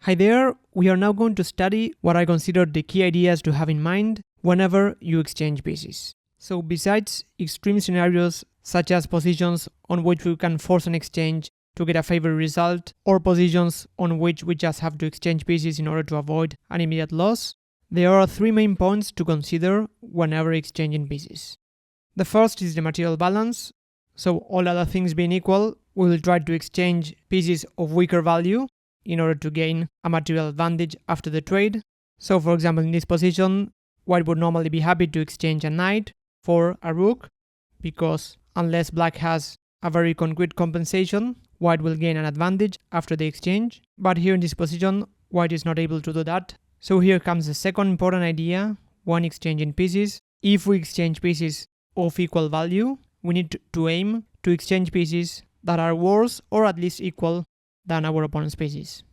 Hi there, we are now going to study what I consider the key ideas to have in mind whenever you exchange pieces. So besides extreme scenarios such as positions on which we can force an exchange to get a favorable result, or positions on which we just have to exchange pieces in order to avoid an immediate loss, there are three main points to consider whenever exchanging pieces. The first is the material balance. So all other things being equal, we will try to exchange pieces of weaker value in order to gain a material advantage after the trade. So for example, in this position, white would normally be happy to exchange a knight for a rook, because unless black has a very concrete compensation, white will gain an advantage after the exchange. But here in this position, white is not able to do that. So here comes the second important idea when exchanging pieces. If we exchange pieces of equal value, we need to aim to exchange pieces that are worse or at least equal than our opponent's pieces.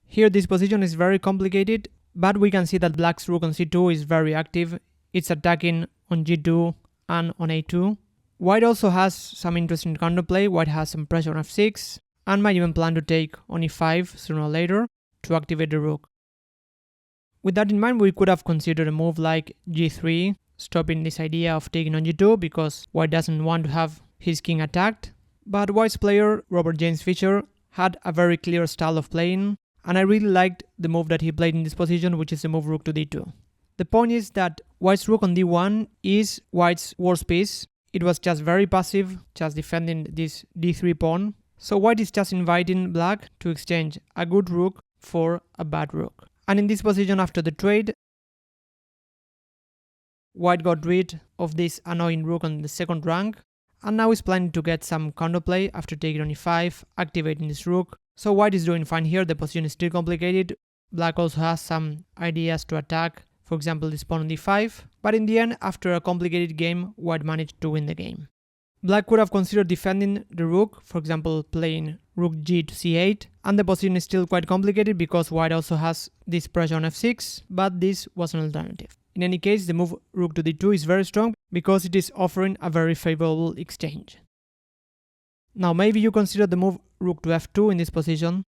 Here this position is very complicated, but we can see that black's rook on c2 is very active. It's attacking on g2 and on a2. White also has some interesting counterplay. White has some pressure on f6 and might even plan to take on e5 sooner or later to activate the rook. With that in mind, we could have considered a move like g3, stopping this idea of taking on g2 because white doesn't want to have his king attacked. But white's player, Robert James Fisher, had a very clear style of playing, and I really liked the move that he played in this position, which is the move rook to d2. The point is that white's rook on d1 is white's worst piece. It was just very passive, just defending this d3 pawn. So white is just inviting black to exchange a good rook for a bad rook. And in this position after the trade, white got rid of this annoying rook on the second rank, and now is planning to get some counterplay after taking on e5, activating this rook. So white is doing fine here, the position is still complicated. Black also has some ideas to attack, for example this pawn on d5, but in the end, after a complicated game, white managed to win the game. Black could have considered defending the rook, for example playing rook g to c8, and the position is still quite complicated because white also has this pressure on f6, but this was an alternative. In any case, the move rook to d2 is very strong because it is offering a very favorable exchange. Now maybe you consider the move rook to f2 in this position,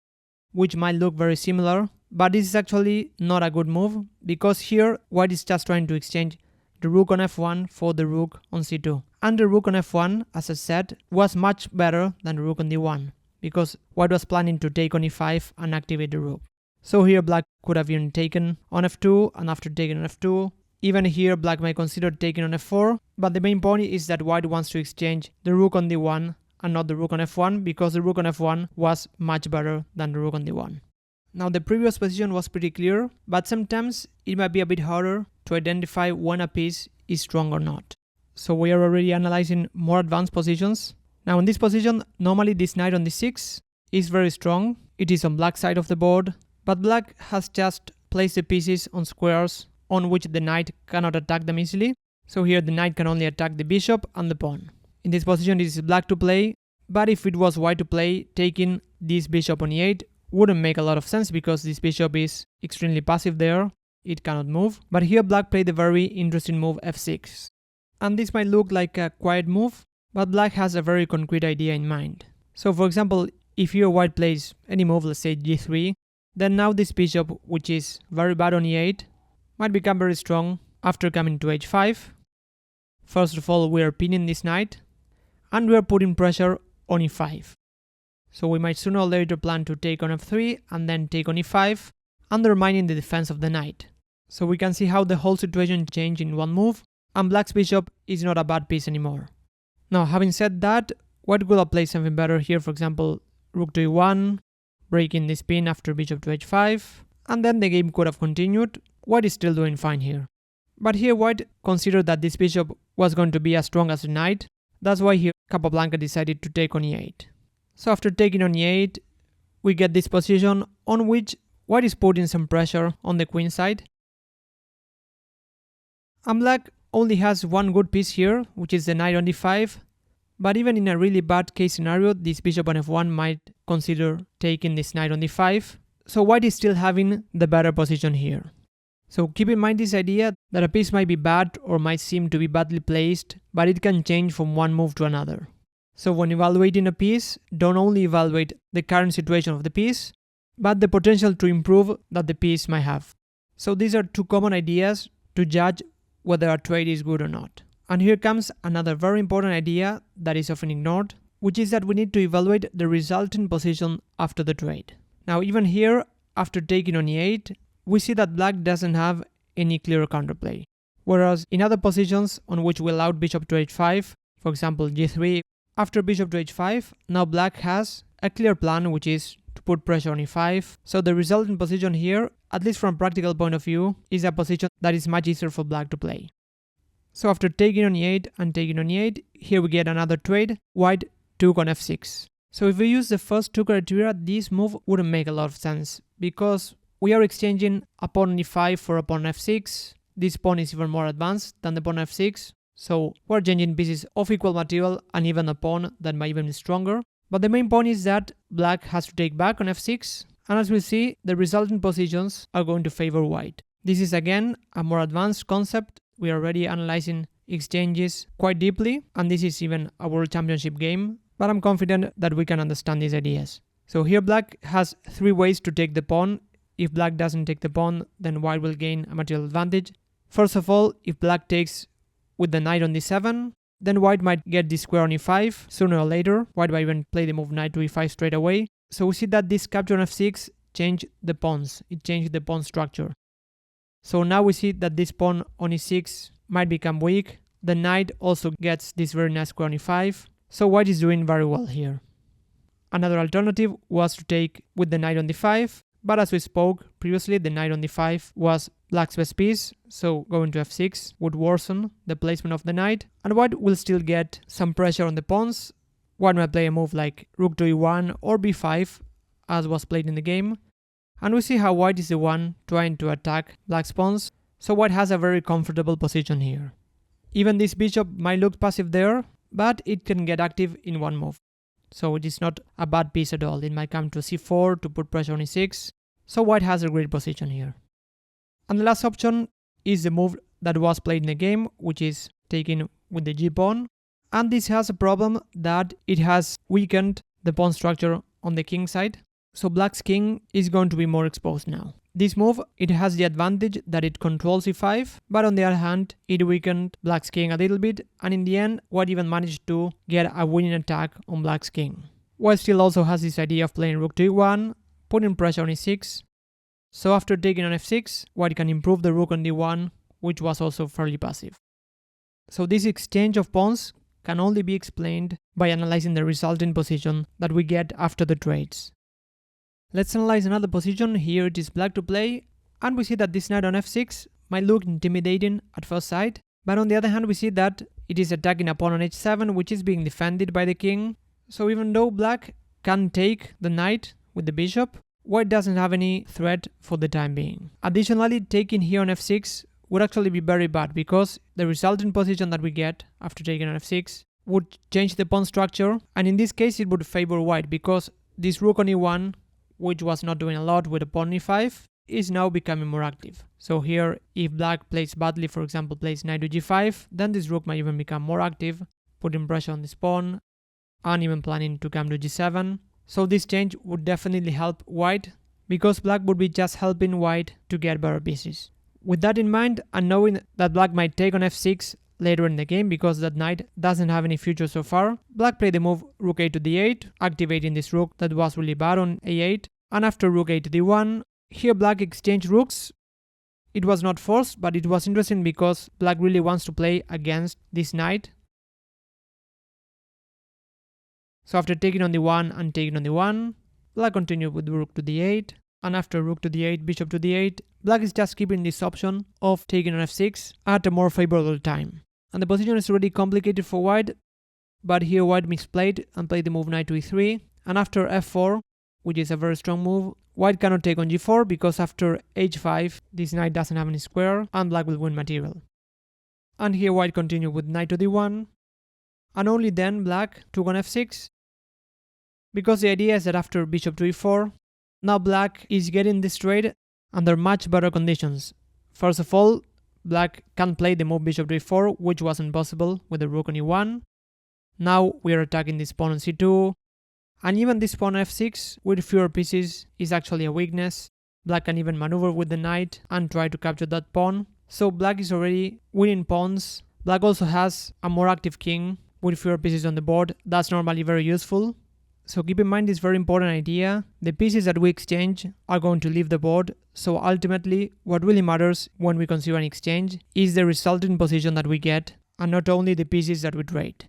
which might look very similar, but this is actually not a good move because here white is just trying to exchange the rook on f1 for the rook on c2. And the rook on f1, as I said, was much better than the rook on d1 because white was planning to take on e5 and activate the rook. So here black could have even taken on f2, and after taking on f2, even here black might consider taking on f4, but the main point is that white wants to exchange the rook on d1 and not the rook on f1 because the rook on f1 was much better than the rook on d1. Now the previous position was pretty clear, but sometimes it might be a bit harder to identify when a piece is strong or not. So we are already analyzing more advanced positions. Now in this position, normally this knight on d6 is very strong. It is on black side of the board, but black has just placed the pieces on squares on which the knight cannot attack them easily. So here the knight can only attack the bishop and the pawn. In this position it is black to play, but if it was white to play, taking this bishop on e8 wouldn't make a lot of sense because this bishop is extremely passive there, it cannot move. But here black played a very interesting move f6. And this might look like a quiet move, but black has a very concrete idea in mind. So for example, if here white plays any move, let's say g3, then now this bishop, which is very bad on e8, might become very strong after coming to h5. First of all, we are pinning this knight, and we are putting pressure on e5. So we might sooner or later plan to take on f3 and then take on e5, undermining the defense of the knight. So we can see how the whole situation changed in one move, and black's bishop is not a bad piece anymore. Now having said that, white could have played something better here, for example rook to e1, breaking this pin after bishop to h5, and then the game could have continued. White is still doing fine here. But here white considered that this bishop was going to be as strong as the knight. That's why here Capablanca decided to take on e8. So after taking on e8, we get this position on which white is putting some pressure on the queen side. And black only has one good piece here, which is the knight on d5. But even in a really bad case scenario, this bishop on f1 might consider taking this knight on d5. So white is still having the better position here. So keep in mind this idea that a piece might be bad or might seem to be badly placed, but it can change from one move to another. So when evaluating a piece, don't only evaluate the current situation of the piece, but the potential to improve that the piece might have. So these are two common ideas to judge whether a trade is good or not. And here comes another very important idea that is often ignored, which is that we need to evaluate the resulting position after the trade. Now even here, after taking on e8, we see that black doesn't have any clear counterplay. Whereas in other positions on which we allowed bishop to h5, for example g3, after bishop to h5, now black has a clear plan, which is to put pressure on e5. So the resulting position here, at least from a practical point of view, is a position that is much easier for black to play. So after taking on e8 and taking on e8, here we get another trade, white took on f6. So if we use the first two criteria, this move wouldn't make a lot of sense, because we are exchanging a pawn on e5 for a pawn on f6. This pawn is even more advanced than the pawn on f6, so we're changing pieces of equal material and even a pawn that might even be stronger. But the main point is that black has to take back on f6, and as we'll see, the resulting positions are going to favor white. This is again a more advanced concept. We are already analyzing exchanges quite deeply, and this is even a world championship game, but I'm confident that we can understand these ideas. So here black has three ways to take the pawn. If black doesn't take the pawn, then white will gain a material advantage. First of all, if black takes with the knight on d7, then white might get this square on e5 sooner or later. White might even play the move knight to e5 straight away. So we see that this capture on f6 changed the pawns. It changed the pawn structure. So now we see that this pawn on e6 might become weak. The knight also gets this very nice square on e5. So white is doing very well here. Another alternative was to take with the knight on d5. But as we spoke previously, the knight on d5 was black's best piece, so going to f6 would worsen the placement of the knight, and white will still get some pressure on the pawns. White might play a move like rook to e1 or b5, as was played in the game, and we see how white is the one trying to attack black's pawns, so white has a very comfortable position here. Even this bishop might look passive there, but it can get active in one move. So it is not a bad piece at all. It might come to c4 to put pressure on e6. So white has a great position here. And the last option is the move that was played in the game, which is taking with the g-pawn. And this has a problem that it has weakened the pawn structure on the king side. So black's king is going to be more exposed now. This move, it has the advantage that it controls e5, but on the other hand, it weakened black's king a little bit, and in the end, white even managed to get a winning attack on black's king. White still also has this idea of playing rook to e1, putting pressure on e6. So after taking on f6, white can improve the rook on d1, which was also fairly passive. So this exchange of pawns can only be explained by analyzing the resulting position that we get after the trades. Let's analyze another position. Here it is black to play, and we see that this knight on f6 might look intimidating at first sight, but on the other hand we see that it is attacking a pawn on h7, which is being defended by the king. So even though black can take the knight with the bishop, white doesn't have any threat for the time being. Additionally, taking here on f6 would actually be very bad, because the resulting position that we get after taking on f6 would change the pawn structure, and in this case it would favor white, because this rook on e1, which was not doing a lot with a pawn e5, is now becoming more active. So here, if black plays badly, for example plays knight to g5, then this rook might even become more active, putting pressure on this pawn, and even planning to come to g7. So this change would definitely help white, because black would be just helping white to get better pieces. With that in mind, and knowing that black might take on f6 later in the game, because that knight doesn't have any future so far, black played the move rook a to d8, activating this rook that was really bad on a8, and after rook a to d1, here black exchanged rooks. It was not forced, but it was interesting because black really wants to play against this knight. So after taking on d1 and taking on d1, black continued with rook to d8, and after rook to d8, bishop to d8, black is just keeping this option of taking on f6 at a more favorable time. And the position is already complicated for white, but here white misplayed and played the move knight to e3, and after f4, which is a very strong move, white cannot take on g4, because after h5, this knight doesn't have any square, and black will win material. And here white continued with knight to d1, and only then black took on f6, because the idea is that after bishop to e4, now black is getting this trade under much better conditions. First of all, black can play the move bishop to e4, which wasn't possible with the rook on e1. Now we are attacking this pawn on c2, And even this pawn f6 with fewer pieces is actually a weakness. Black can even maneuver with the knight and try to capture that pawn. So black is already winning pawns. Black also has a more active king with fewer pieces on the board. That's normally very useful. So keep in mind this very important idea. The pieces that we exchange are going to leave the board. So ultimately, what really matters when we consider an exchange is the resulting position that we get, and not only the pieces that we trade.